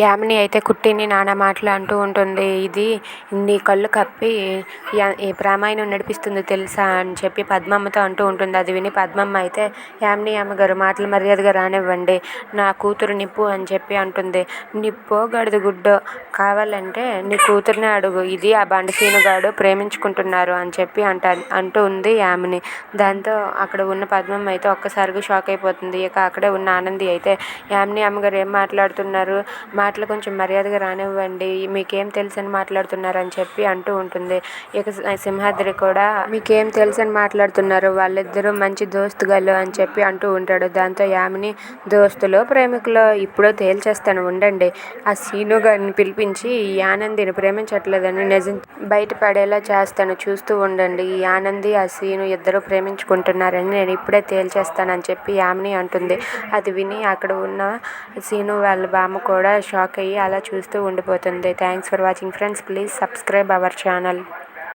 యామిని అయితే కుట్టిని నానా మాటలు అంటూ ఉంటుంది. ఇది నీ కళ్ళు కప్పి ఈ రామాయణం నడిపిస్తుంది తెలుసా అని చెప్పి పద్మమ్మతో అంటూ ఉంటుంది. అది విని పద్మమ్మ అయితే యామిని అమ్మగారు మాటలు మర్యాదగా రానివ్వండి, నా కూతురు నిప్పు అని చెప్పి అంటుంది. నిప్పో గడిద గుడ్డో కావాలంటే నీ కూతురునే అడుగు, ఇది ఆ బండసీనుగాడు ప్రేమించుకుంటున్నారు అని చెప్పి అంటూ ఉంది యామిని. దాంతో అక్కడ ఉన్న పద్మమ్మ అయితే ఒక్కసారిగా షాక్ అయిపోతుంది. ఇక అక్కడే ఉన్న ఆనంది అయితే యామిని అమ్మగారు ఏం మాట్లాడుతున్నారు, మాటలు కొంచెం మర్యాదగా రానివ్వండి, మీకేం తెలుసని మాట్లాడుతున్నారు అని చెప్పి అంటూ ఉంటుంది. ఇక సింహాద్రి కూడా మీకేం తెలుసని మాట్లాడుతున్నారు, వాళ్ళిద్దరూ మంచి దోస్తుగాళ్ళు అని చెప్పి అంటూ ఉంటాడు. దాంతో యామిని దోస్తులో ప్రేమికులో ఇప్పుడో తేల్చేస్తాను ఉండండి, ఆ సీను గారిని పిలిపించి ఈ ఆనందిని ప్రేమించట్లేదని నిజం బయటపడేలా చేస్తాను, చూస్తూ ఉండండి, ఈ ఆనంది ఆ సీను ఇద్దరు ప్రేమించుకుంటున్నారని నేను ఇప్పుడే తేల్చేస్తానని చెప్పి యామిని అంటుంది. అది విని అక్కడ ఉన్న సీను వాళ్ళ బామ్మ కూడా షాక్ అయ్యి అలా చూస్తూ ఉండిపోతుంది. Thanks for watching friends, please subscribe our channel.